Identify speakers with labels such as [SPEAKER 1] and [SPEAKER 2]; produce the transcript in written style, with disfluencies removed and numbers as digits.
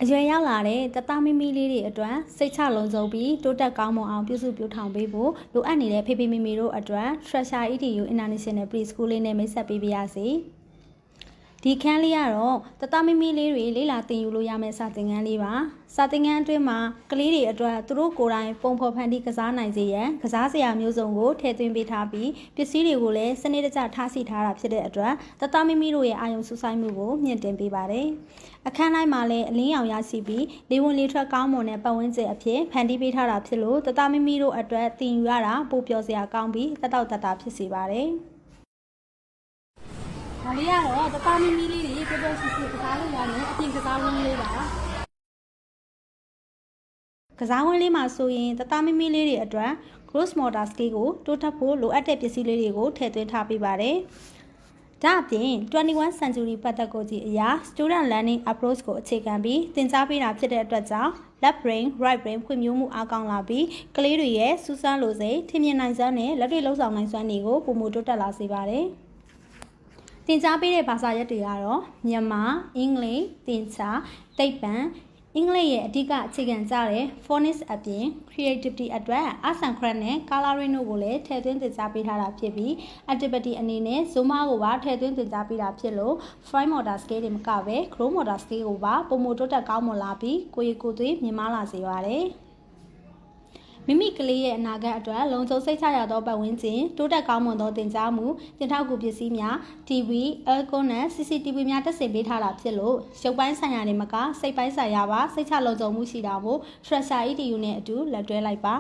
[SPEAKER 1] အရွယ်ရောက်လာတဲ့တသားမီမီလေးတွေအတွက်စိတ်ချလုံခြုံပြီးတိုးတက်ကောင်းမွန်အောင်ပြုစုပြောင်းထောင်ပေးဖို့လိုအပ်နေတဲ့ဖေဖေမီမီတို့အတွက် Treasure EDU International Preschool လေးနဲ့မိတ်ဆက်ပေးပါရစေ။ဒီခန်းလေးကတော့တသားမီမီလေးတွေလေးလာသင်ယူလို့ရမယ့်စာသင်ခန်းလေးပါ။စာသင်ခန်းအတွင်းမှာကလေးတွေအတွက်သူတို့ကိုယ်တိုင်ပုံဖော်ဖန်တီးကစားနိုင်စေရန်ကစားစရာမျိုးစုံကိုထည့်သွင်းပေးထားပြီးပစ္စည်းတွေကိုလည်းစနစ်တကျထားရှိထားတာဖြစ်တဲ့အတွက်တသားမီမီတို့ရဲ့အာရုံစူးစိုက်မှုကိုမြင့်တင်ပေးပါတယ်။အခန်းတိုင်းမှာလည်းအလင်းရောင်ရရှိပြီးလေဝင်လေထွက်ကောင်းမွန်တဲ့ပတ်ဝန်းကျင်အဖြစ်ဖန်တီးပေးထားတာဖြစ်လို့တသားမီမီတို့အတွက်သင်ယူရတာပိုပျော်စရာကောင်းပြီးတက်တော့တက်တာဖြစ်စေပါတယ်။ဒါလေးကတော့တသားမီမီလေးတွေပြောပြောရှိရှိကစားလို့ရမယ်အပြင်ကစားဝင်းလေးပါကစားဝင်းလေးမှာဆိုရင်တသားမီမီလေးတွေအတွက် gross motor skill ကိုတိုးတက်ဖို့လိုအပ်တဲ့ပစ္စည်းလေးတွေကိုထည့်သွင်းထားပေးပါတယ်ဒါအပြင်21 century ပတ်သက်ကိုကြည့်အရာ student learning approach ကိုအခြေခံပြီးသင်ကြားပေးတာဖြစ်တဲ့အတွက်ကြောင့် left brain right brain ဖွံ့ဖြိုးမှုအားကောင်းလာပြီးကလေးတွေရဲ့စူးစမ်းလိုစိတ်ထင်မြင်နိုင်စွမ်းနဲ့လက်တွေ့လှုပ်ဆောင်နိုင်စွမ်းတွေကိုပုံမှုတိုးတက်လာစေပါတယ်သင်ကြားပေးတဲ့ဘာသာရပ်တွေကတော့မြန်မာအင်္ဂလိပ်သင်ကြားသိပ္ပံအင်္ဂလိပ်ရဲ့အဓိကအခြေခံကြတဲ့ phonics အပြင် creativity အတွက် arts and craft နဲ့ coloring တို့ကိုလည်းထည့်သွင်းသင်ကြားပေးထားတာဖြစ်ပြီး activity အနေနဲ့ Zumba ကိုပါထည့်သွင်းသင်ကြားပေးတာဖြစ်လို့ fine motor skill တွေမကပဲ gross motor skill ကိုပါပုံမတိုးတက်ကောင်းမွန်လာပြီးကိုယ်ရည်ကိုယ်သွေးမြင့်မားလာစေပါတယ်မိမိကလေးရဲ့အနာဂတ်အတွက်လုံခြုံစိတ်ချရသောပတ်ဝန်းကျင်တိုးတက်ကောင်းမွန်သောသင်ကြားမှုတင်ထောက်ကူပစ္စည်းများ TV, aircon နဲ့ CCTV များတပ်ဆင်ပေးထားတာဖြစ်လို့ရုပ်ပိုင်းဆိုင်ရာတွေမကစိတ်ပိုင်းဆိုင်ရာပါစိတ်ချလုံခြုံမှုရှိတာမို့ Treasure EDU နဲ့အတူလက်တွဲလိုက်ပါ